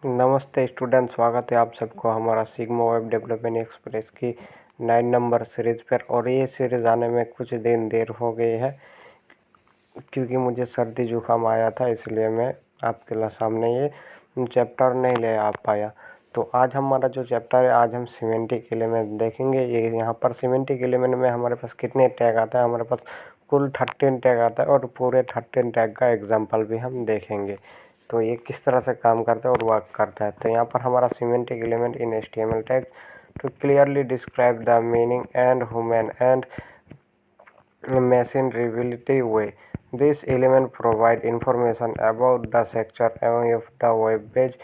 नमस्ते स्टूडेंट, स्वागत है आप सबको हमारा सिग्मा वेब डेवलपमेंट एक्सप्रेस की 9 नंबर सीरीज़ पर। और ये सीरीज़ आने में कुछ दिन देर हो गई है क्योंकि मुझे सर्दी जुकाम आया था, इसलिए मैं आपके सामने ये चैप्टर नहीं ले आ पाया। तो आज हमारा जो चैप्टर है, आज हम सिमेंटिक एलिमेंट देखेंगे। ये यहाँ पर सिमेंटिक एलिमेंट में हमारे पास कितने टैग आता है, हमारे पास कुल 13 टैग आता है और पूरे 13 टैग का एग्जाम्पल भी हम देखेंगे। तो ये किस तरह से काम करता है और वर्क करता है। तो यहाँ पर हमारा semantic element in HTML tag to clearly describe the meaning and human and machine readability way. This element provide information about the structure of the web page,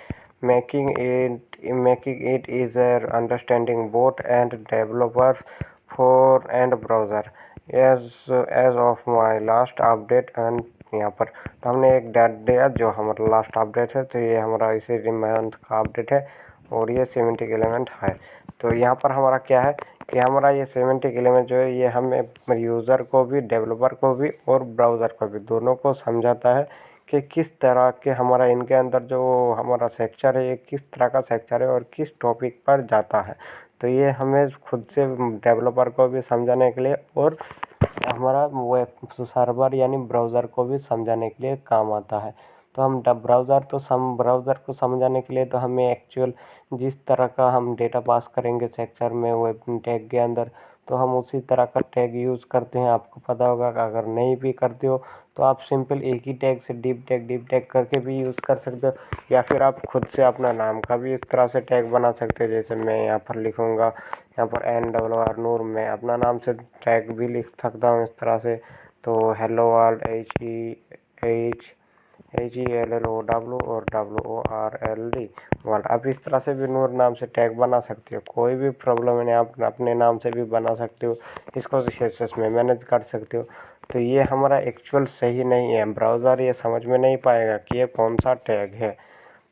making it easier understanding both and developers for and browser. As of my last update and यहाँ पर तो हमने एक date दिया जो हमारा last update है। तो ये हमारा इसी मंथ का अपडेट है और ये सिमेंटिक एलिमेंट है। तो यहाँ पर हमारा क्या है कि हमारा ये सिमेंटिक एलिमेंट जो है, ये हमें यूज़र को भी, डेवलपर को भी और ब्राउज़र को भी, दोनों को समझाता है कि किस तरह के हमारा इनके अंदर जो हमारा सेक्चर है, ये किस तरह का सेक्चर है और किस टॉपिक पर जाता है। तो ये हमें खुद से डेवलपर को भी समझाने के लिए और हमारा वेब सर्वर यानी ब्राउज़र को भी समझाने के लिए काम आता है। तो हम ब्राउज़र को समझाने के लिए तो हमें एक्चुअल जिस तरह का हम डेटा पास करेंगे सेक्टर में वेब टैग के अंदर, तो हम उसी तरह का टैग यूज़ करते हैं। आपको पता होगा कि अगर नहीं भी करते हो तो आप सिंपल एक ही टैग से डीप टैग करके भी यूज़ कर सकते हो, या फिर आप खुद से अपना नाम का भी इस तरह से टैग बना सकते हो। जैसे मैं यहाँ पर लिखूँगा, यहाँ पर NWR नूर, मैं अपना नाम से टैग भी लिख सकता हूँ इस तरह से। तो हेलो वर्ल्ड HELLOW और WORLD वर्ल्ड, आप इस तरह से भी नूर नाम से टैग बना सकते हो। कोई भी प्रॉब्लम नहीं, आप अपने नाम से भी बना सकते हो, इसको CSS में मैनेज कर सकते हो। तो ये हमारा एक्चुअल सही नहीं है, ब्राउज़र ये समझ में नहीं पाएगा कि ये कौन सा टैग है।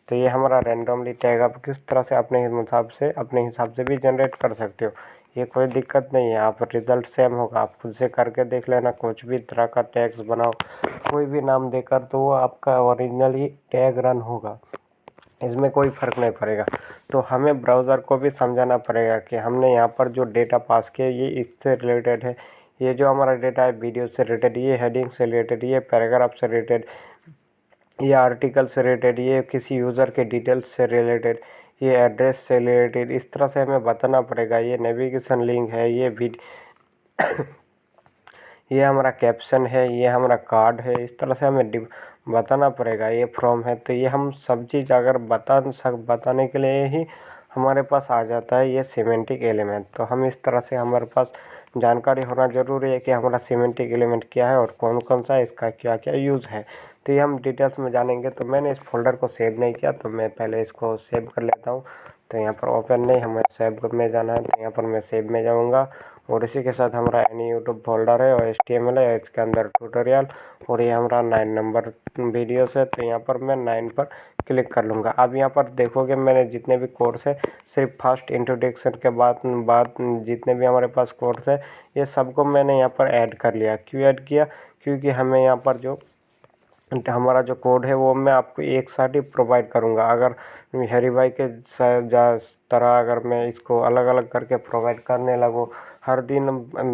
तो ये हमारा रैंडमली टैग आप किस तरह से अपने हिसाब से भी जनरेट कर सकते हो, ये कोई दिक्कत नहीं है। आप रिजल्ट सेम होगा, आप खुद से करके देख लेना। कुछ भी तरह का टैग्स बनाओ, कोई भी नाम देकर, तो वो आपका ओरिजिनल ही टैग रन होगा, इसमें कोई फ़र्क नहीं पड़ेगा। तो हमें ब्राउज़र को भी समझाना पड़ेगा कि हमने यहाँ पर जो डेटा पास किया ये इससे रिलेटेड है, ये जो हमारा डेटा है वीडियो से रिलेटेड, ये हेडिंग से रिलेटेड, ये पैराग्राफ से रिलेटेड, ये आर्टिकल से रिलेटेड, ये किसी यूज़र के डिटेल्स से रिलेटेड, ये एड्रेस से रिलेटेड। इस तरह से हमें बताना पड़ेगा। ये नेविगेशन लिंक है, ये हमारा कैप्शन है, ये हमारा कार्ड है। इस तरह से हमें बताना पड़ेगा। ये फ्रॉम है, तो ये हम सब चीज़ अगर बताने के लिए ही हमारे पास आ जाता है ये सिमेंटिक एलिमेंट। तो हम इस तरह से हमारे पास जानकारी होना ज़रूरी है कि हमारा सिमेंटिक एलिमेंट क्या है और कौन कौन सा इसका क्या क्या यूज़ है। तो ये हम डिटेल्स में जानेंगे। तो मैंने इस फोल्डर को सेव नहीं किया, तो मैं पहले इसको सेव कर लेता हूँ। तो यहाँ पर ओपन नहीं, हमें सेव में जाना है, तो यहाँ पर मैं सेव में जाऊँगा। और इसी के साथ हमारा यूट्यूब फोल्डर है और HTML है, इसके अंदर ट्यूटोरियल, और ये हमारा 9 नंबर वीडियोस है। तो यहाँ पर मैं 9 पर क्लिक कर लूँगा। अब यहाँ पर देखोगे मैंने जितने भी कोर्स है, सिर्फ फर्स्ट इंट्रोडक्शन के बाद जितने भी हमारे पास कोर्स है, ये सबको मैंने यहाँ पर ऐड कर लिया। क्यों ऐड किया? क्योंकि हमें यहाँ पर जो हमारा जो कोड है वो मैं आपको एक साथ ही प्रोवाइड करूँगा। अगर हरी भाई के तरह अगर मैं इसको अलग अलग करके प्रोवाइड करने लगूँ, हर दिन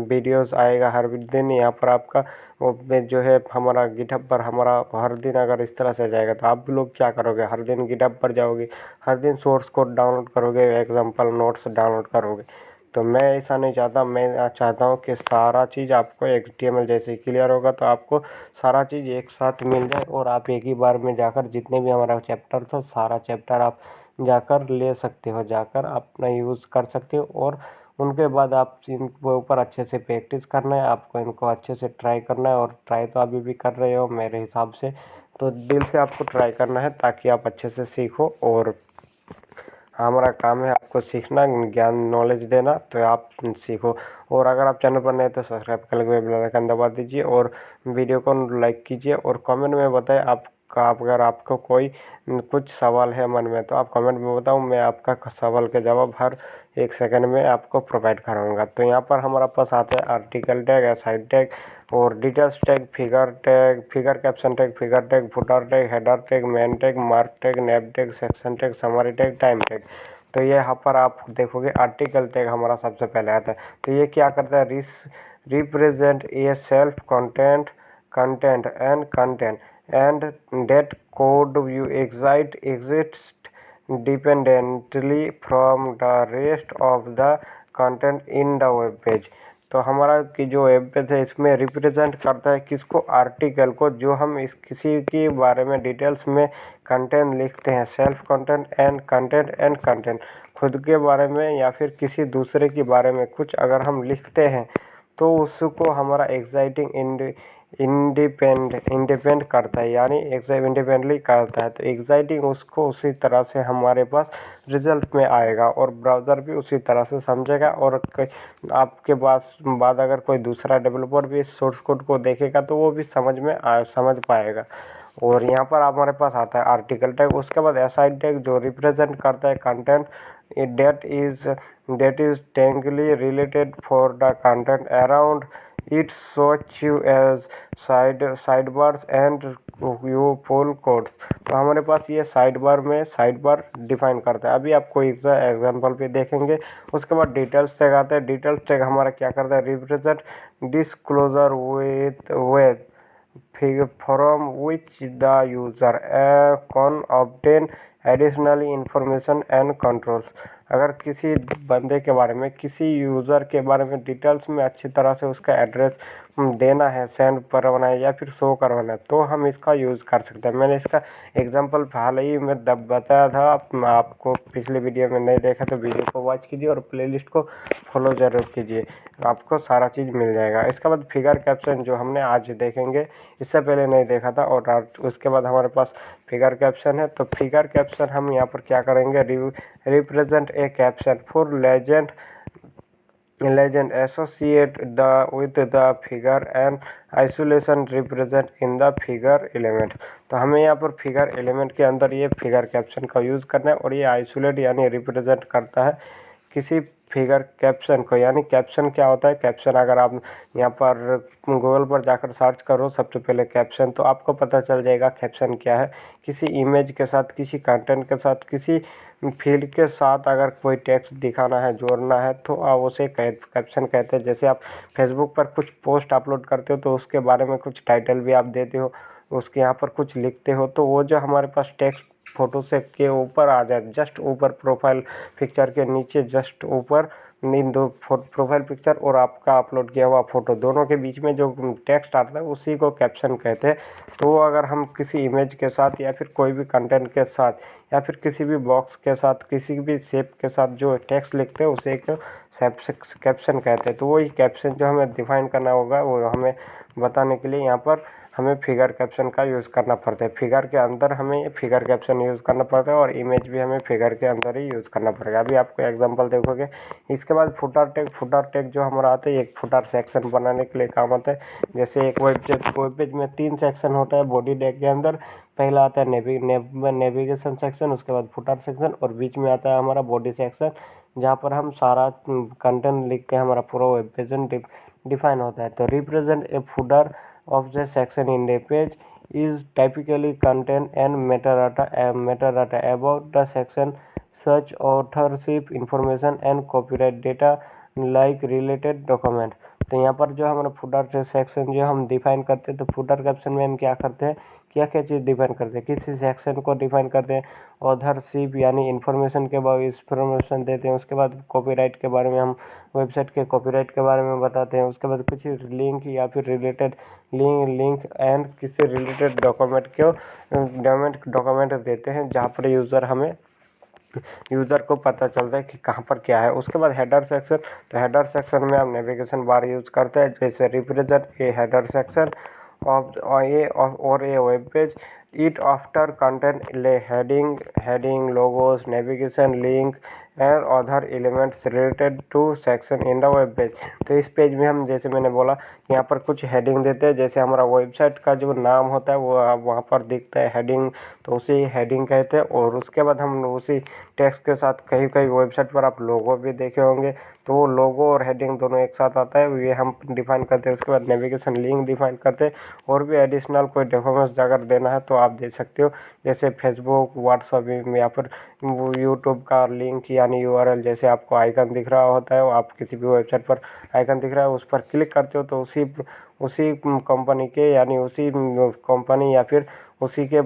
वीडियोस आएगा, हर दिन यहाँ पर आपका वो जो है हमारा गिटहब पर हमारा हर दिन अगर इस तरह से जाएगा, तो आप लोग क्या करोगे? हर दिन गिटहब पर जाओगे, हर दिन सोर्स कोड डाउनलोड करोगे, एग्जाम्पल नोट्स डाउनलोड करोगे। तो मैं ऐसा नहीं चाहता। मैं चाहता हूँ कि सारा चीज़ आपको HTML जैसे क्लियर होगा, तो आपको सारा चीज़ एक साथ मिल जाए और आप एक ही बार में जाकर जितने भी हमारा चैप्टर था, सारा चैप्टर आप जाकर ले सकते हो, जाकर अपना यूज़ कर सकते हो। और उनके बाद आप इनके ऊपर अच्छे से प्रैक्टिस करना है, आपको इनको अच्छे से ट्राई करना है। और ट्राई तो अभी भी कर रहे हो मेरे हिसाब से, तो दिल से आपको ट्राई करना है ताकि आप अच्छे से सीखो। और हमारा काम है आपको सीखना, ज्ञान नॉलेज देना, तो आप सीखो। और अगर आप चैनल पर नए तो सब्सक्राइब करके बेल आइकन दबा दीजिए और वीडियो को लाइक कीजिए और कमेंट में बताएं आप आप अगर आपको कोई कुछ सवाल है मन में तो आप कमेंट में बताओ, मैं आपका सवाल के जवाब हर 1 सेकंड में आपको प्रोवाइड कराऊंगा। तो यहाँ पर हमारे पास आते हैं आर्टिकल टैग, एसाइड टैग और details tag, figure caption tag, figure tag, footer tag, header tag, main tag, mark tag, name tag, section tag, summary tag, time tag. तो ये यहाँ पर आप देखोगे आर्टिकल टैग हमारा सबसे पहले आता है। तो ये क्या करता है, represent a self content and that code view exists independently from the rest of the content in the web page। तो हमारा की जो वेब पेज है इसमें रिप्रेजेंट करता है किसको, आर्टिकल को, जो हम इस किसी के बारे में डिटेल्स में कंटेंट लिखते हैं, सेल्फ कंटेंट खुद के बारे में या फिर किसी दूसरे के बारे में कुछ अगर हम लिखते हैं तो उसको हमारा इंडिपेंड करता है, यानी इंडिपेंडेंटली करता है। तो एक्साइटिंग उसको उसी तरह से हमारे पास रिजल्ट में आएगा और ब्राउज़र भी उसी तरह से समझेगा। और आपके बाद अगर कोई दूसरा डेवलपर भी इस सोर्स कोड को देखेगा तो वो भी समझ पाएगा। और यहाँ पर हमारे पास आता है आर्टिकल टैग, उसके बाद एसाइड टैग जो रिप्रेजेंट करता है content that is strongly related for the content around it, such as sidebars and view pull codes। तो हमारे पास ये साइडबार डिफाइन करता है। अभी आपको एग्जांपल पे देखेंगे। उसके बाद डिटेल्स टैग आता है। डिटेल्स टैग हमारा क्या करता है, represent disclosure with from which the user can obtain additional information and controls। अगर किसी बंदे के बारे में, किसी यूज़र के बारे में डिटेल्स में अच्छी तरह से उसका एड्रेस देना है, सेंड करवाना है या फिर शो करवाना है तो हम इसका यूज़ कर सकते हैं। मैंने इसका एग्जांपल हाल ही में बताया था, आपको पिछले वीडियो में नहीं देखा तो वीडियो को वॉच कीजिए और प्लेलिस्ट को फॉलो ज़रूर कीजिए, आपको सारा चीज़ मिल जाएगा। इसके बाद फिगर कैप्शन जो हमने आज देखेंगे, इससे पहले नहीं देखा था। और उसके बाद हमारे पास फिगर कैप्शन है। तो फिगर कैप्शन हम यहाँ पर क्या करेंगे, represent a caption for legend associate with the figure and isolation represent in the figure element। तो हमें यहाँ पर फिगर एलिमेंट के अंदर ये फिगर कैप्शन का यूज़ करना है और ये आइसोलेट यानी रिप्रेजेंट करता है किसी फिगर कैप्शन को। यानी कैप्शन क्या होता है, कैप्शन अगर आप यहाँ पर गूगल पर जाकर सर्च करो सबसे पहले कैप्शन, तो आपको पता चल जाएगा कैप्शन क्या है। किसी इमेज के साथ, किसी कंटेंट के साथ, किसी फील्ड के साथ अगर कोई टेक्स्ट दिखाना है, जोड़ना है तो आप उसे कैप्शन कहते हैं। जैसे आप फेसबुक पर कुछ पोस्ट अपलोड करते हो तो उसके बारे में कुछ टाइटल भी आप देते हो, उसके यहाँ पर कुछ लिखते हो, तो वो जो हमारे पास टेक्स्ट फोटो से के ऊपर आ जाए, जस्ट ऊपर प्रोफाइल पिक्चर के नीचे जस्ट ऊपर इन दो प्रोफाइल पिक्चर और आपका अपलोड किया हुआ फोटो, दोनों के बीच में जो टेक्स्ट आता है उसी को कैप्शन कहते हैं। तो अगर हम किसी इमेज के साथ या फिर कोई भी कंटेंट के साथ या फिर किसी भी बॉक्स के साथ, किसी भी शेप के साथ जो टेक्स्ट लिखते हैं उसे एक कैप्शन कहते हैं। तो वही कैप्शन जो हमें डिफाइन करना होगा वो हमें बताने के लिए यहाँ पर हमें फिगर कैप्शन का यूज़ करना पड़ता है। फिगर के अंदर हमें फिगर कैप्शन यूज़ करना पड़ता है और इमेज भी हमें फिगर के अंदर ही यूज़ करना पड़ेगा। अभी आपको एग्जांपल देखोगे। इसके बाद फुटर टैग जो हमारा आता है, एक फुटर सेक्शन बनाने के लिए काम आता है। जैसे एक वेब पेज में 3 सेक्शन होता है बॉडी टैग के अंदर। पहला आता है नेविगेशन सेक्शन, उसके बाद फुटर सेक्शन और बीच में आता है हमारा बॉडी सेक्शन, जहाँ पर हम सारा कंटेंट लिख के हमारा पूरा वेब पेज डिफाइन होता है। तो represent a footer of the section in the page is typically content and metadata about the section, such authorship information and copyright data like related document। तो यहाँ पर जो हमारा फुटर सेक्शन जो हम डिफाइन करते हैं, तो फुटर कैप्शन में हम क्या करते हैं, क्या क्या चीज़ डिफाइन करते हैं, किसी सेक्शन को डिफाइन करते हैं, ऑथरशिप यानी इन्फॉर्मेशन के बारे में इंफॉर्मेशन देते हैं। उसके बाद कॉपीराइट के बारे में हम वेबसाइट के कॉपीराइट के बारे में बताते हैं। उसके बाद कुछ लिंक या फिर रिलेटेड लिंक एंड किसी रिलेटेड डॉक्यूमेंट देते हैं, जहाँ पर यूज़र को पता चलता है कि कहाँ पर क्या है। उसके बाद हेडर सेक्शन, तो हेडर सेक्शन में हम नेविगेशन बार यूज़ करते हैं। जैसे रिप्रेजेंट ए हेडर सेक्शन और a web page it after content heading logos navigation link and other elements related to section in the web page. तो इस page में हम, जैसे मैंने बोला, यहाँ पर कुछ हेडिंग देते हैं। जैसे हमारा वेबसाइट का जो नाम होता है वो वहाँ पर दिखता है हेडिंग, तो उसी हेडिंग कहते हैं। और उसके बाद हम उसी टेक्स्ट के साथ कहीं कहीं वेबसाइट पर आप लोगो भी देखे होंगे, तो वो लोगो और हेडिंग दोनों एक साथ आता है, ये हम डिफाइन करते हैं। उसके बाद नेविगेशन लिंक डिफाइन करते हैं। और भी एडिशनल कोई डॉक्यूमेंट्स अगर देना है तो आप दे सकते हो, जैसे फेसबुक, व्हाट्सएप या फिर यूट्यूब का लिंक यानी यूआरएल। जैसे आपको आइकन दिख रहा होता है, आप किसी भी वेबसाइट पर आइकन दिख रहा है उस पर क्लिक करते हो, तो उसी कंपनी के यानी उसी कंपनी या फिर उसी के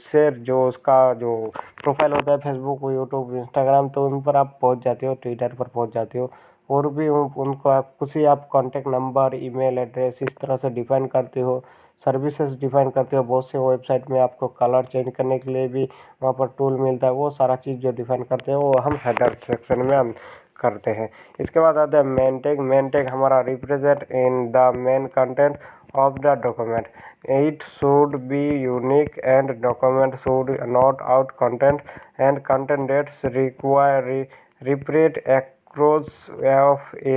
से जो उसका जो प्रोफाइल होता है फेसबुक, यूट्यूब, इंस्टाग्राम, तो उन पर आप पहुंच जाते हो, ट्विटर पर पहुंच जाते हो। और भी उनको आप आप कॉन्टैक्ट नंबर, ईमेल एड्रेस इस तरह से डिफाइन करते हो, सर्विसेज डिफाइन करते हो। बहुत से वेबसाइट में आपको कलर चेंज करने के लिए भी वहाँ पर टूल मिलता है। वो सारा चीज़ जो डिफाइन करते हैं वो हम हेडर सेक्शन में हम करते हैं। इसके बाद आता है मेन टैग। मेन टैग हमारा represent in the main content of the document. It should be unique and document should not out content and content dates require repeat across of a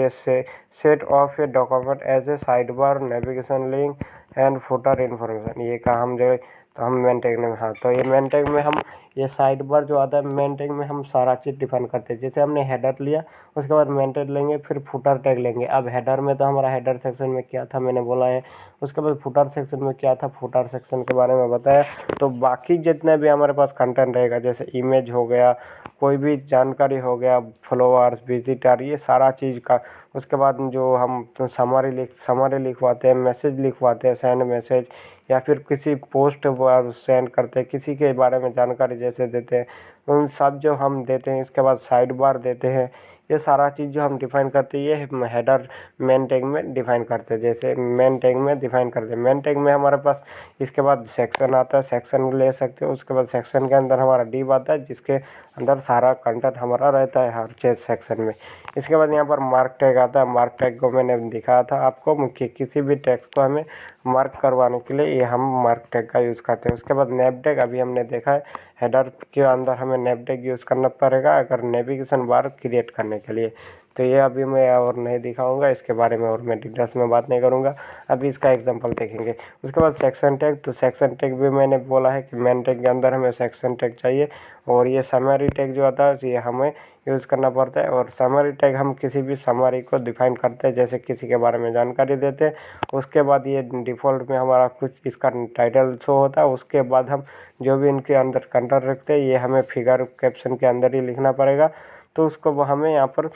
set of a document as a sidebar, navigation link and footer information। ये कहा हम जो तो हम main tag में, हाँ, तो ये मेन टैग में हम ये साइड बार जो आता है मेन टैग में हम सारा चीज़ डिफाइन करते हैं। जैसे हमने हेडर लिया, उसके बाद मेन टैग लेंगे, फिर फुटर टैग लेंगे। अब हेडर में तो हमारा हेडर सेक्शन में क्या था मैंने बोला है, उसके बाद फुटर सेक्शन में क्या था, फुटर सेक्शन के बारे में बताया। तो बाकी जितने भी हमारे पास कंटेंट रहेगा, जैसे इमेज हो गया, कोई भी जानकारी हो गया, फॉलोअर्स, विजिटर, ये सारा चीज़ का। उसके बाद जो हम समरी लिखवाते हैं, मैसेज लिखवाते हैं, सेंड मैसेज, या फिर किसी पोस्ट सेंड करते हैं, किसी के बारे में जानकारी जैसे देते हैं, उन सब जो हम देते हैं। इसके बाद साइड बार देते हैं। ये सारा चीज़ जो हम डिफाइन करते हैं ये हेडर मेन टैग में डिफाइन करते हैं। जैसे मेन टैग में डिफाइन करते हैं। मेन टैग में हमारे पास इसके बाद सेक्शन आता है, सेक्शन ले सकते हो। उसके बाद सेक्शन के अंदर हमारा डिव आता है, जिसके अंदर सारा कंटेंट हमारा रहता है हर चीज़ सेक्शन में। इसके बाद यहाँ पर मार्क टैग आता है। मार्क टैग को मैंने दिखाया था आपको कि किसी भी टेक्स्ट को हमें मार्क करवाने के लिए ये हम मार्क टैग का यूज़ करते हैं। उसके बाद नेम टैग, अभी हमने देखा है हेडर के अंदर हमें नेम टैग यूज़ करना पड़ेगा अगर नेविगेशन बार क्रिएट करने के लिए। तो ये अभी मैं और नहीं दिखाऊंगा इसके बारे में, और मैं डिटेल्स में बात नहीं करूंगा। अभी इसका एग्जांपल देखेंगे। उसके बाद सेक्शन टैग, तो सेक्शन टैग भी मैंने बोला है कि मेन टैग के अंदर हमें सेक्शन टैग चाहिए। और ये समरी टैग जो आता है ये हमें यूज़ करना पड़ता है। और समरी टैग हम किसी भी समरी को डिफाइन करते हैं, जैसे किसी के बारे में जानकारी देते हैं। उसके बाद ये डिफ़ॉल्ट में हमारा कुछ इसका टाइटल शो होता है। उसके बाद हम जो भी इनके अंदर कंटेंट रखते हैं ये हमें फिगर कैप्शन के अंदर ही लिखना पड़ेगा। तो उसको हमें यहाँ पर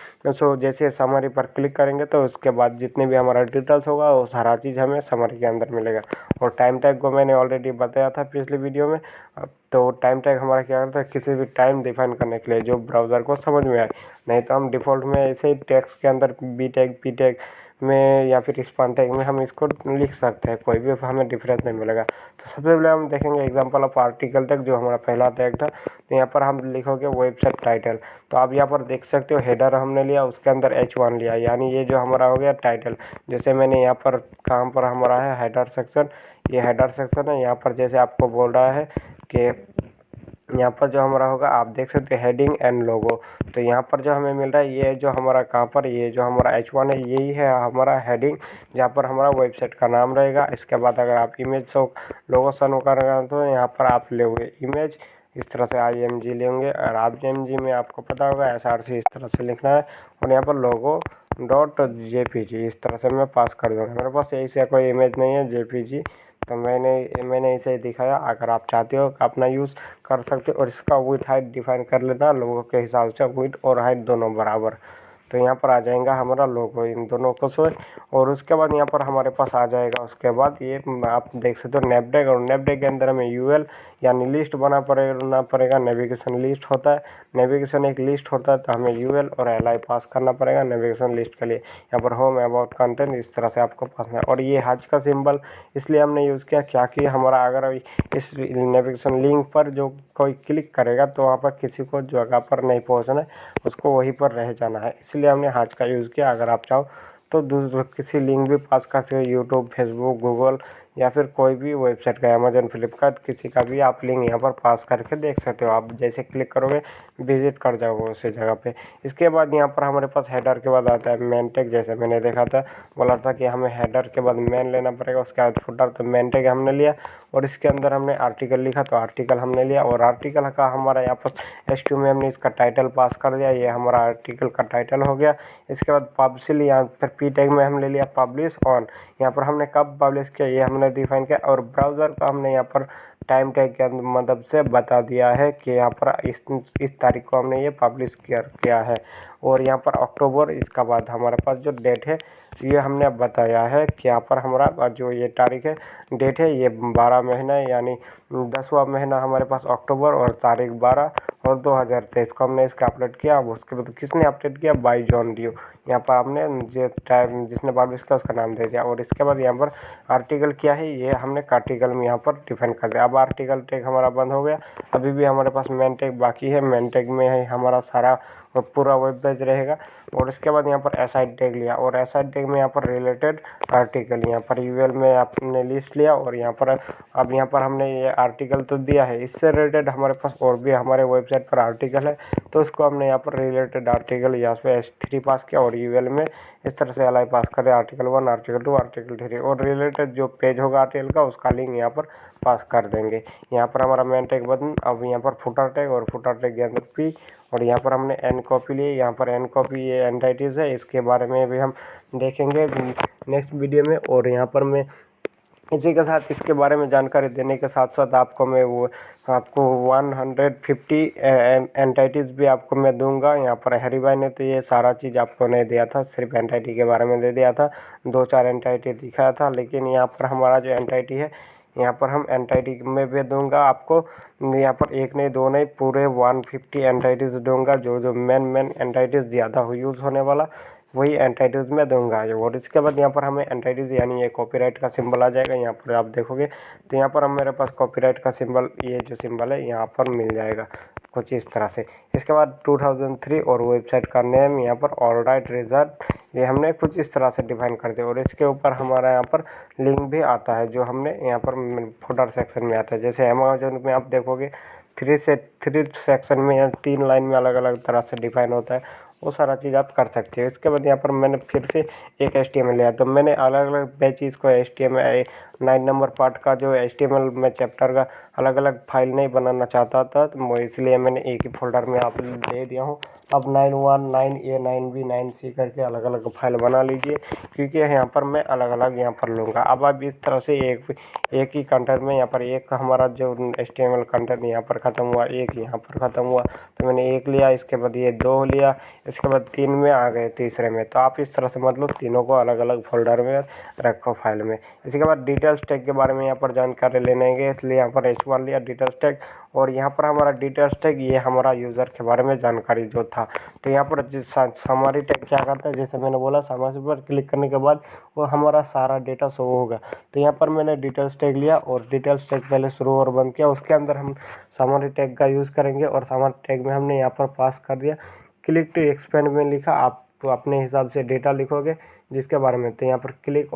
जैसे समरी पर क्लिक करेंगे तो उसके बाद जितने भी हमारा डिटेल्स होगा वो सारा चीज़ हमें समरी के अंदर मिलेगा। और टाइम टैग को मैंने ऑलरेडी बताया था पिछली वीडियो में। तो टाइम टैग हमारा क्या करता है, किसी भी टाइम डिफाइन करने के लिए जो ब्राउज़र को समझ में आए। नहीं तो हम डिफ़ॉल्ट में ऐसे ही टेक्स्ट के अंदर बी टैग, पी टैग में या फिर स्पैन टैग में हम इसको लिख सकते हैं, कोई भी हमें डिफरेंस नहीं मिलेगा। तो सबसे पहले हम देखेंगे एग्जांपल ऑफ आर्टिकल टैग, जो हमारा पहला टैग था। तो यहाँ पर हम लिखोगे वेबसाइट टाइटल। तो आप यहाँ पर देख सकते हो हेडर हमने लिया, उसके अंदर H1 लिया, यानी ये जो हमारा हो गया टाइटल। जैसे मैंने यहाँ पर कहाँ पर हमारा है हेडर सेक्शन, ये हेडर सेक्शन है। यहाँ पर जैसे आपको बोल रहा है कि यहाँ पर जो हमारा होगा आप देख सकते हैं हेडिंग एंड लोगो। तो यहाँ पर जो हमें मिल रहा है ये जो हमारा कहाँ पर, ये जो हमारा H1 है यही है हमारा हेडिंग, जहाँ पर हमारा वेबसाइट का नाम रहेगा। इसके बाद अगर आप इमेज शो लोगो शो करेंगे तो यहाँ पर आप लेंगे इमेज, इस तरह से IMG लेंगे। और IMG में आपको पता होगा SRC इस तरह से लिखना है। और यहाँ पर लोगो .jpg इस तरह से मैं पास कर दूँगा। मेरे पास यही से कोई इमेज नहीं है JPG, तो मैंने इसे दिखाया। अगर आप चाहते हो अपना यूज़ कर सकते हो। और इसका विथ हाइट डिफाइन कर लेना लोगों के हिसाब से, विथ और हाइट दोनों बराबर। तो यहाँ पर आ जाएगा हमारा लोगो इन दोनों को से। और उसके बाद यहाँ पर हमारे पास आ जाएगा, उसके बाद ये आप देख सकते हो नेम टैग। और नेम टैग के अंदर हमें UL यानी लिस्ट बनाना पड़ेगा। नेविगेशन लिस्ट होता है, नेविगेशन एक लिस्ट होता है, तो हमें UL और LI पास करना पड़ेगा नेविगेशन लिस्ट के लिए। यहाँ पर होम, अबाउट, कंटेंट इस तरह से आपको पास है। और ये हज का सिंबल इसलिए हमने यूज़ किया क्या कि हमारा अगर इस नेविगेशन लिंक पर जो कोई क्लिक करेगा तो वहाँ पर किसी को जगह पर नहीं पहुँचना है, उसको वहीं पर रह जाना है, इसलिए हमने हाज का यूज़ किया। अगर आप चाहो तो दूसरे किसी लिंक भी पास कर सकते हो, यूट्यूब, फेसबुक, गूगल या फिर कोई भी वेबसाइट का, अमेजन, फ्लिपकार्ट, किसी का भी आप लिंक यहाँ पर पास करके देख सकते हो। आप जैसे क्लिक करोगे विजिट कर जाओगे उसी जगह पे। इसके बाद यहाँ पर हमारे पास हेडर के बाद आता है मेन टैग। जैसे मैंने देखा था, बोला था कि हमें हेडर के बाद मेन लेना पड़ेगा, उसके बाद फुटर, तो मेन टैग हमने लिया और इसके अंदर हमने आर्टिकल लिखा तो आर्टिकल हमने लिया और आर्टिकल का हमारा यहाँ पर HTML में हमने इसका टाइटल पास कर दिया। ये हमारा आर्टिकल का टाइटल हो गया। इसके बाद पब्लिश यहाँ पर पी टैग में हमने लिया पब्लिश ऑन, यहाँ पर हमने कब पब्लिश किया ये हमने डिफाइन किया और ब्राउज़र का हमने यहाँ पर टाइम टैग के मदद से बता दिया है कि यहाँ पर इस तारीख को हमने ये पब्लिश किया है। और यहाँ पर अक्टूबर, इसका बाद हमारे पास जो डेट है ये हमने अब बताया है कि यहाँ पर हमारा जो ये तारीख है, डेट है, ये 12 महीना है, यानी 10वां महीना हमारे पास अक्टूबर और तारीख 12 और 2023 को हमने इसका अपलोड किया। अब उसके बाद किसने अपडेट किया? By John due. यहाँ पर हमने जो टाइम जिसने पब्लिश किया उसका नाम दे दिया और इसके बाद यहाँ पर आर्टिकल क्या है ये हमने आर्टिकल में यहाँ पर डिफाइन कर दिया। अब आर्टिकल टैग हमारा बंद हो गया। अभी भी हमारे पास मेन टैग बाकी है। मेन टैग में है हमारा सारा पूरा वेब पेज रहेगा और इसके बाद यहाँ पर एसआई टैग लिया और एसआई टैग में यहाँ पर रिलेटेड आर्टिकल यहाँ पर यूएल में आपने लिस्ट लिया और यहाँ पर अब यहाँ पर हमने ये आर्टिकल तो दिया है, इससे रिलेटेड हमारे पास और भी हमारे वेबसाइट पर आर्टिकल है तो उसको हमने यहाँ पर रिलेटेड आर्टिकल यहाँ पे H3 पास किया और यूएल में इस तरह से LI पास करें, आर्टिकल 1, आर्टिकल 2, आर्टिकल 3 और रिलेटेड जो पेज होगा आर्टिकल का उसका लिंक यहाँ पर पास कर देंगे। यहाँ पर हमारा मेन टैग बटन, अब यहाँ पर फुटर टैग और फुटर टैग के अंदर पी और यहाँ पर हमने एन कॉपी ली। यहाँ पर एन कॉपी ये एंटाइटीज़ है, इसके बारे में भी हम देखेंगे नेक्स्ट वीडियो में। और यहाँ पर मैं इसी के साथ इसके बारे में जानकारी देने के साथ साथ आपको 150 एंटाइटीज़ भी आपको मैं दूंगा। यहाँ पर हरी भाई ने तो ये सारा चीज़ आपको नहीं दिया था, सिर्फ एंटाइटी के बारे में दे दिया था, 2-4 एंटाइटी दिखाया था। लेकिन यहाँ पर हमारा जो एंटाइटी है यहाँ पर हम एंटाइटी में भी दूंगा आपको, यहाँ पर एक नहीं दो नहीं पूरे 150 एंटाइटीज़ दूंगा। जो मेन एंटाइटीज़ ज़्यादा यूज़ होने वाला वही एंटाइटीज़ में दूंगा। और इसके बाद यहाँ पर हमें एंटाइटीज़ यानी ये कॉपीराइट का सिंबल आ जाएगा। यहाँ पर आप देखोगे तो यहाँ पर हम मेरे पास कॉपीराइट का सिंबल, ये जो सिंबल है यहाँ पर मिल जाएगा कुछ इस तरह से। इसके बाद 2003 और वेबसाइट का नेम यहाँ पर ऑलराइट रिजर्व, ये हमने कुछ इस तरह से डिफाइन कर दिया। और इसके ऊपर हमारा यहाँ पर लिंक भी आता है जो हमने यहाँ पर फुटर सेक्शन में आता है। जैसे अमेजन में आप देखोगे 3 सेक्शन में या 3 लाइन में अलग अलग तरह से डिफाइन होता है, वो सारा चीज़ आप कर सकते हो। इसके बाद यहाँ पर मैंने फिर से एक HTML लिया तो मैंने अलग अलग पेज को HTML 9 नंबर पार्ट का जो HTML में चैप्टर का अलग अलग फाइल नहीं बनाना चाहता था तो इसलिए मैंने एक ही फोल्डर में आप दे दिया हूँ। अब 9.1, 9A, 9B, 9C करके अलग अलग फाइल बना लीजिए क्योंकि यहाँ पर मैं अलग अलग यहाँ पर लूँगा। अब आप इस तरह से एक ही कंटेंट में यहाँ पर एक हमारा जो HTML कंटेंट यहाँ पर ख़त्म हुआ, एक यहाँ पर ख़त्म हुआ तो मैंने एक लिया, इसके बाद ये 2 लिया, इसके बाद 3 में आ गए, तीसरे में। तो आप इस तरह से मतलब तीनों को अलग अलग फोल्डर में रखो फाइल में। इसके बाद डिटेल्स टैग के बारे में यहाँ पर जानकारी लेने इसलिए यहाँ पर H1 लिया डिटेल्स टैग और यहाँ पर हमारा डिटेल्स टैग ये हमारा यूज़र के बारे में जानकारी जो था। तो यहाँ पर समरी टैग क्या करता है, जैसे मैंने बोला समरी पर क्लिक करने के बाद वो हमारा सारा डेटा शो होगा। तो यहाँ पर मैंने डिटेल्स टैग लिया और डिटेल्स टैग पहले शुरू और बंद किया, उसके अंदर हम समरी टैग का यूज़ करेंगे और समरी टैग में हमने यहाँ पर पास कर दिया क्लिक टू एक्सपेंड में लिखा। आप तो अपने हिसाब से डेटा लिखोगे जिसके बारे में, तो यहाँ पर क्लिक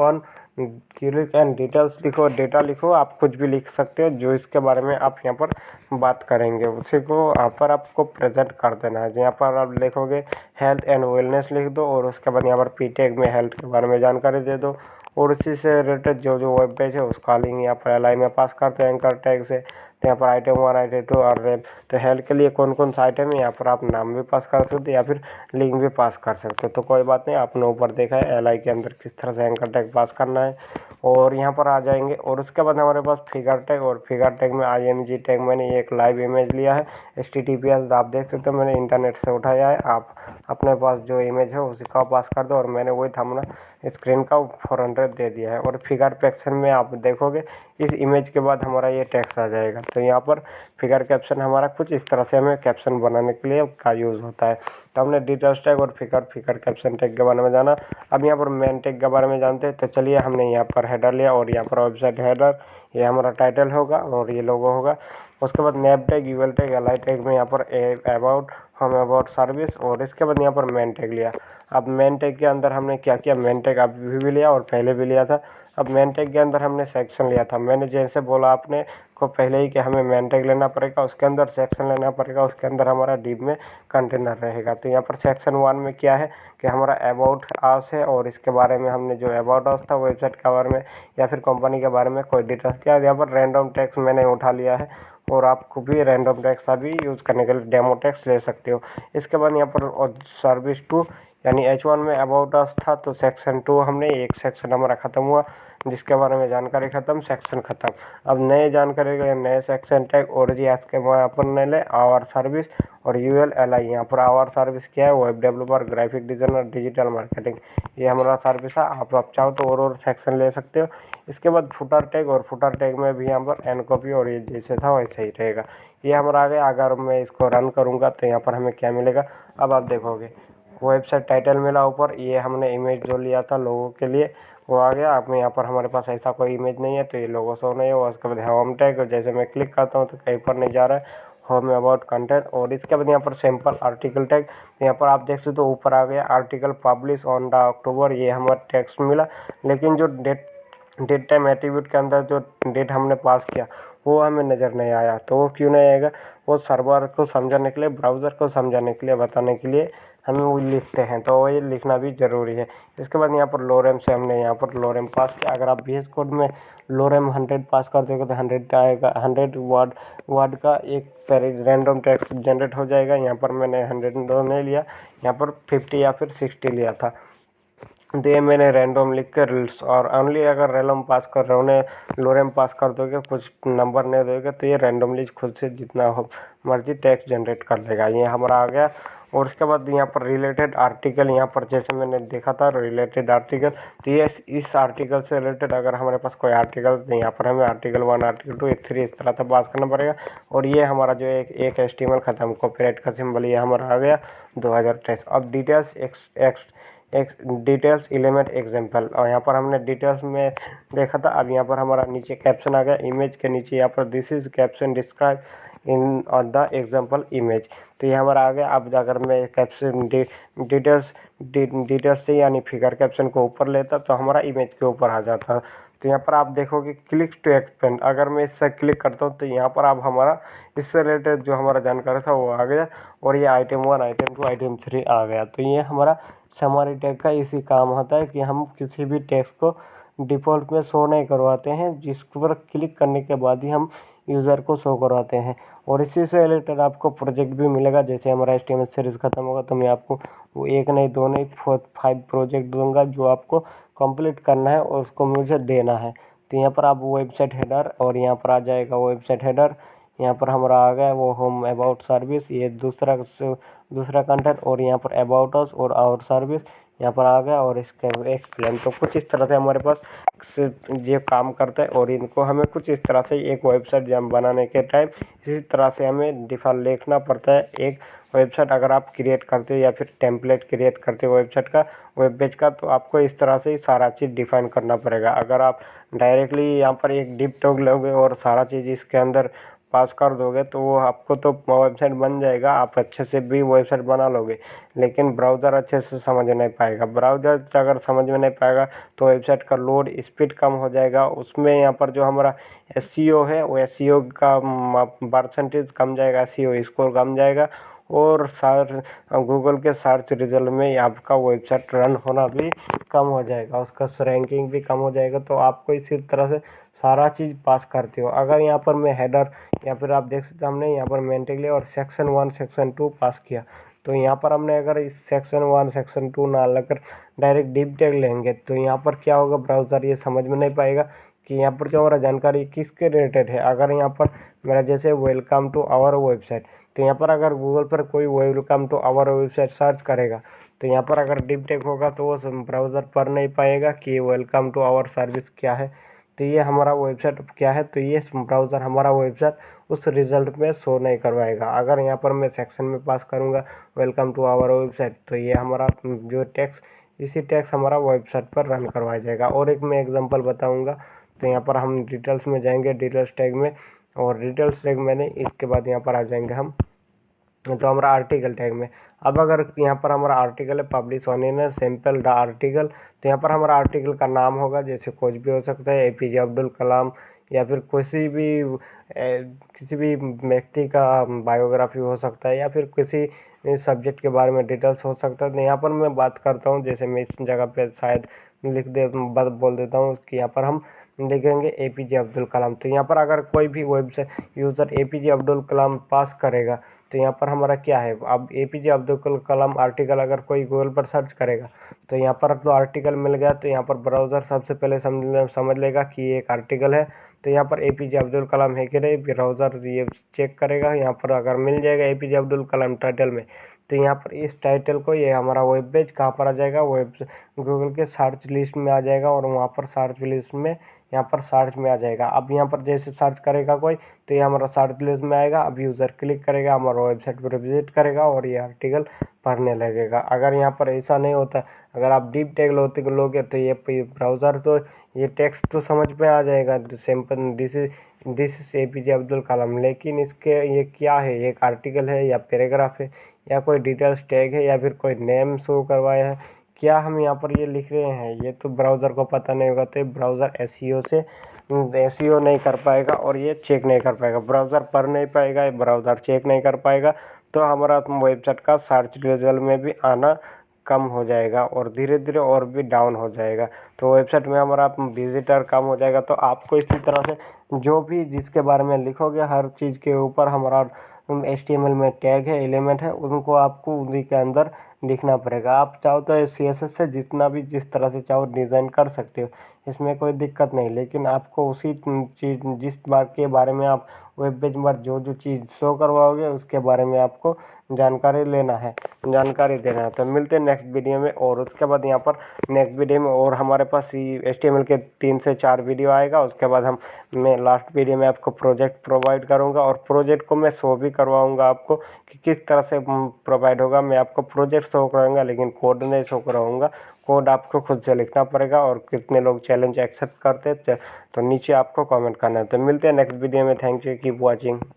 एंड डिटेल्स लिखो, डेटा लिखो, आप कुछ भी लिख सकते हो जो इसके बारे में आप यहाँ पर बात करेंगे उसी को यहाँ पर आपको प्रेजेंट कर देना है। यहाँ पर आप लिखोगे हेल्थ एंड वेलनेस लिख दो और उसके बाद यहाँ पर पी टैग में हेल्थ के बारे में जानकारी दे दो और उसी से रिलेटेड जो वेब पेज है उसका लिंक यहाँ पर LI में पास करते हैं एंकर टैग से। तो यहाँ पर आइटम 1, आइटम 2 और रेप, तो हेल्थ के लिए कौन कौन सा आइटम है यहाँ पर आप नाम भी पास कर सकते हो या फिर लिंक भी पास कर सकते हो। तो कोई बात नहीं, आपने ऊपर देखा है LI के अंदर किस तरह से एंकर टैग पास करना है। और यहाँ पर आ जाएंगे और उसके बाद हमारे पास फिगर टैग और फिगर टैग में IMG टैग, मैंने एक लाइव इमेज लिया है HTTPS, आप देख सकते हो मैंने इंटरनेट से उठाया है। आप अपने पास जो इमेज है उसी का पास कर दो और मैंने वही थंबनेल स्क्रीन का 400 दे दिया है। और फिगर कैप्शन में आप देखोगे इस इमेज के बाद हमारा ये टेक्स्ट आ जाएगा। तो यहाँ पर फिगर कैप्शन हमारा कुछ इस तरह से हमें कैप्शन बनाने के लिए का यूज़ होता है। तो हमने डिटेल्स टैग और फिगर कैप्शन टैग के बारे में जाना। अब यहाँ पर मेन टैग के बारे में जानते हैं। तो चलिए, हमने यहाँ पर हेडर लिया और यहाँ पर वेबसाइट हेडर, ये हमारा टाइटल होगा और ये लोगो होगा। उसके बाद name tag, UL tag, LI tag में यहाँ पर अबाउट, होम अबाउट सर्विस, और इसके बाद यहाँ पर मेन टैग लिया। अब मेन टैग के अंदर हमने क्या किया, मेन टैग अभी भी लिया और पहले भी लिया था। अब मेन टैग के अंदर हमने सेक्शन लिया था। मैंने जैसे बोला आपने को पहले ही कि हमें मेन टैग लेना पड़ेगा, उसके अंदर सेक्शन लेना पड़ेगा, उसके अंदर हमारा डिव में कंटेनर रहेगा। तो यहाँ पर सेक्शन 1 में क्या है कि हमारा अबाउट अस है, और इसके बारे में हमने जो अबाउट अस था वेबसाइट के बारे में या फिर कंपनी के बारे में कोई डिटेल्स किया। यहाँ पर रैंडम टेक्स्ट मैंने उठा लिया है, और आपको भी रैंडम टेक्स्ट अभी यूज़ करने के लिए डेमो टेक्स्ट ले सकते हो। इसके बाद यहाँ पर सर्विस 2 यानी H1 में अबाउट अस था, तो सेक्शन 2 हमने एक सेक्शन हमारा ख़त्म हुआ, जिसके बारे में जानकारी ख़त्म, सेक्शन ख़त्म। अब नए जानकारी के नए सेक्शन टैग और जी आज के अपन ने ले आवर सर्विस और ULLI। यहाँ पर आवर सर्विस क्या है, web developer, graphic designer, digital marketing, ये हमारा सर्विस है। आप चाहो तो और सेक्शन ले सकते हो। इसके बाद फुटर टैग, और फुटर टैग में भी यहाँ पर एन कॉपी, और ये जैसे था वैसे ही रहेगा। ये हमारा आ गया। अगर मैं इसको रन करूँगा तो यहाँ पर हमें क्या मिलेगा, अब आप देखोगे वेबसाइट टाइटल मिला ऊपर, ये हमने इमेज जो लिया था लोगों के लिए वो आ गया। अब यहाँ पर हमारे पास ऐसा कोई इमेज नहीं है, तो ये लोगो शो नहीं हुआ। उसके बाद होम टैग, जैसे मैं क्लिक करता हूँ तो कहीं पर नहीं जा रहा है, होम अबाउट कंटेंट। और इसके बाद यहाँ पर सिंपल आर्टिकल टैग, यहाँ पर आप देख सकते हो ऊपर आ गया article publish on the October, ये हमारा टेक्स्ट मिला। लेकिन जो डेट टाइम एट्रीब्यूट के अंदर जो डेट हमने पास किया वो हमें नज़र नहीं आया। तो वो क्यों नहीं आएगा, वो सर्वर को समझाने के लिए, ब्राउज़र को समझाने के लिए, बताने के लिए हमें वो लिखते हैं, तो ये लिखना भी ज़रूरी है। इसके बाद यहाँ पर लोरेम से हमने यहाँ पर लोरेम पास किया। अगर आप VS कोड में लोरेम 100 पास कर दोगे तो 100 आएगा, 100 वर्ड का एक रैंडम टेक्स्ट जनरेट हो जाएगा। यहाँ पर मैंने 100 नहीं लिया, यहाँ पर 50 या फिर 60 लिया था। तो ये मैंने रैंडम लिख कर और ओनली अगर रैंडम पास कर रहे हो, उन्हें लोरेम पास कर दोगे, कुछ नंबर नहीं दोगे, तो ये रैंडमली खुद से जितना हो मर्जी टेक्स्ट जनरेट कर देगा। ये हमारा आ गया। और उसके बाद यहाँ पर रिलेटेड आर्टिकल, यहाँ पर जैसे मैंने देखा था रिलेटेड आर्टिकल, तो ये इस आर्टिकल से रिलेटेड अगर हमारे पास कोई आर्टिकल, तो यहाँ पर हमें आर्टिकल 1, आर्टिकल 2, 3 इस तरह से पास करना पड़ेगा। और ये हमारा जो एक HTML ख़त्म, कॉपीराइट का सिंबल, ये हमारा आ गया 2023। अब डिटेल्स एक डिटेल्स एलिमेंट एग्जाम्पल, और यहाँ पर हमने डिटेल्स में देखा था। अब यहाँ पर हमारा नीचे कैप्शन आ गया, इमेज के नीचे यहाँ पर this is caption describe in on the example image, तो ये हमारा आ गया। अब अगर मैं कैप्शन डिटेल्स से यानी फिगर कैप्शन को ऊपर लेता तो हमारा इमेज के ऊपर आ जाता। तो यहाँ पर आप देखोगे क्लिक टू एक्सपेंड, अगर मैं इससे क्लिक करता हूँ तो यहाँ पर अब हमारा इससे रिलेटेड जो हमारा जानकारी था वो आ गया, और ये आइटम 1, आइटम 2, आइटम 3 आ गया। तो ये हमारा समरी टैग का इसी काम होता है कि हम किसी भी टेक्स्ट को डिफ़ॉल्ट में शो नहीं करवाते हैं, जिस पर क्लिक करने के बाद ही हम यूज़र को शो करवाते हैं। और इसी से रिलेटेड आपको प्रोजेक्ट भी मिलेगा। जैसे हमारा HTML सीरीज़ ख़त्म होगा तो मैं आपको वो 1 नहीं 2 नहीं 5 प्रोजेक्ट दूंगा जो आपको कंप्लीट करना है और उसको मुझे देना है। तो यहाँ पर आप वेबसाइट हेडर, और यहाँ पर आ जाएगा वेबसाइट हेडर, यहाँ पर हमारा आ गया वो होम अबाउट सर्विस, ये दूसरा कंटेंट, और यहाँ पर अबाउट अस और आवर सर्विस यहाँ पर आ गया, और इसके एक्सप्लेन। तो कुछ इस तरह से हमारे पास ये काम करता है, और इनको हमें कुछ इस तरह से एक वेबसाइट जब बनाने के टाइम इसी तरह से हमें डिफ़ॉल्ट लिखना पड़ता है। एक वेबसाइट अगर आप क्रिएट करते हो या फिर टेम्पलेट क्रिएट करते हो वेबसाइट का, वेब पेज का, तो आपको इस तरह से ही सारा चीज़ डिफाइन करना पड़ेगा। अगर आप डायरेक्टली यहाँ पर एक डिव टैग लोगे और सारा चीज़ इसके अंदर पास कर दोगे तो वो आपको तो वेबसाइट बन जाएगा, आप अच्छे से भी वेबसाइट बना लोगे, लेकिन ब्राउज़र अच्छे से समझ नहीं पाएगा। ब्राउज़र अगर समझ में नहीं पाएगा तो वेबसाइट का लोड स्पीड कम हो जाएगा। उसमें यहाँ पर जो हमारा SEO है वो SEO का परसेंटेज कम जाएगा, SEO स्कोर कम जाएगा, और गूगल के सर्च रिजल्ट में आपका वेबसाइट रन होना भी कम हो जाएगा, उसका रैंकिंग भी कम हो जाएगा। तो आपको इसी तरह से सारा चीज़ पास करते हो। अगर यहाँ पर मैं हेडर या फिर आप देख सकते हमने यहाँ पर मेन टैग लिया और सेक्शन 1 सेक्शन 2 पास किया, तो यहाँ पर हमने अगर इस सेक्शन 1 सेक्शन 2 ना लेकर डायरेक्ट डिव टैग लेंगे तो यहाँ पर क्या होगा, ब्राउज़र ये समझ में नहीं पाएगा कि यहाँ पर जो हमारा जानकारी किसके रिलेटेड है। अगर यहाँ पर मेरा जैसे वेलकम टू आवर वेबसाइट, तो यहाँ पर अगर गूगल पर कोई welcome to our website search करेगा तो यहाँ पर अगर डिव टैग होगा तो वो ब्राउज़र पढ़ नहीं पाएगा कि वेलकम टू आवर सर्विस क्या है, तो ये हमारा वेबसाइट क्या है, तो ये ब्राउज़र हमारा वेबसाइट उस रिज़ल्ट में शो नहीं करवाएगा। अगर यहाँ पर मैं सेक्शन में पास करूँगा वेलकम टू आवर वेबसाइट, तो ये हमारा जो टेक्स्ट इसी टेक्स्ट हमारा वेबसाइट पर रन करवाया जाएगा। और एक मैं एग्जांपल बताऊँगा, तो यहाँ पर हम डिटेल्स में जाएंगे, डिटेल्स टैग में और डिटेल्स टैग मैंने, इसके बाद यहाँ पर आ जाएंगे हम तो हमारा आर्टिकल टैग में। अब अगर यहाँ पर हमारा आर्टिकल है publish on in sample the article, तो यहाँ पर हमारा आर्टिकल का नाम होगा, जैसे कुछ भी हो सकता है, एपीजे अब्दुल कलाम या फिर किसी भी व्यक्ति का बायोग्राफी हो सकता है या फिर किसी सब्जेक्ट के बारे में डिटेल्स हो सकता है। तो यहाँ पर मैं बात करता हूँ, जैसे मैं इस जगह पे शायद बोल देता हूँ कि यहाँ पर हम देखेंगे एपीजे अब्दुल कलाम। तो यहाँ पर अगर कोई भी वेबसाइट यूज़र एपीजे अब्दुल कलाम पास करेगा तो यहाँ पर हमारा क्या है, अब एपीजे अब्दुल कलाम आर्टिकल अगर कोई गूगल पर सर्च करेगा तो यहाँ पर तो आर्टिकल मिल गया, तो यहाँ पर ब्राउज़र सबसे पहले समझ लेगा कि ये एक आर्टिकल है। तो यहाँ पर एपीजे अब्दुल कलाम है कि नहीं, ब्राउज़र ये चेक करेगा। यहाँ पर अगर मिल जाएगा एपीजे अब्दुल कलाम टाइटल में, तो यहाँ पर इस टाइटल को, ये हमारा वेब पेज कहाँ पर आ जाएगा, वेब गूगल के सर्च लिस्ट में आ जाएगा और वहाँ पर सर्च लिस्ट में, यहाँ पर सर्च में आ जाएगा। अब यहाँ पर जैसे सर्च करेगा कोई तो ये हमारा सर्च लिस्ट में आएगा। अब यूज़र क्लिक करेगा, हमारा वेबसाइट पर विजिट करेगा और ये आर्टिकल पढ़ने लगेगा। अगर यहाँ पर ऐसा नहीं होता, अगर आप डीप टैग लोगे तो ये ब्राउज़र तो ये टेक्स्ट तो समझ में आ जाएगा, simple this is APJ Abdul Kalam, लेकिन इसके ये क्या है, एक आर्टिकल है या पैराग्राफ है या कोई डिटेल्स टैग है या फिर कोई नेम शो करवाया है, क्या हम यहाँ पर ये लिख रहे हैं, ये तो ब्राउज़र को पता नहीं होगा। तो ब्राउज़र एसईओ नहीं कर पाएगा और ये चेक नहीं कर पाएगा, ब्राउज़र पढ़ नहीं पाएगा, ब्राउज़र चेक नहीं कर पाएगा, तो हमारा वेबसाइट का सर्च रिजल्ट में भी आना कम हो जाएगा और धीरे धीरे और भी डाउन हो जाएगा। तो वेबसाइट में हमारा विजिटर कम हो जाएगा। तो आपको इसी तरह से जो भी जिसके बारे में लिखोगे हर चीज़ के ऊपर हमारा HTML में टैग है, एलिमेंट है, उनको आपको उन्हीं के अंदर लिखना पड़ेगा। आप चाहो तो CSS से जितना भी जिस तरह से चाहो डिज़ाइन कर सकते हो, इसमें कोई दिक्कत नहीं, लेकिन आपको उसी चीज़ जिस बात के बारे में आप वेब पेज पर जो चीज़ शो करवाओगे उसके बारे में आपको जानकारी देना है। तो मिलते हैं नेक्स्ट वीडियो में। और उसके बाद यहाँ पर नेक्स्ट वीडियो में और हमारे पास HTML के 3 से 4 वीडियो आएगा। उसके बाद मैं लास्ट वीडियो में आपको प्रोजेक्ट प्रोवाइड करूँगा और प्रोजेक्ट को मैं शो भी करवाऊँगा आपको कि किस तरह से प्रोवाइड होगा। मैं आपको प्रोजेक्ट शो कराऊँगा लेकिन कोड नहीं शो कराऊँगा, कोड आपको खुद से लिखना पड़ेगा। और कितने लोग चैलेंज एक्सेप्ट करते हैं तो नीचे आपको कमेंट करना है। तो मिलते हैं नेक्स्ट वीडियो में। Thank you, keep watching.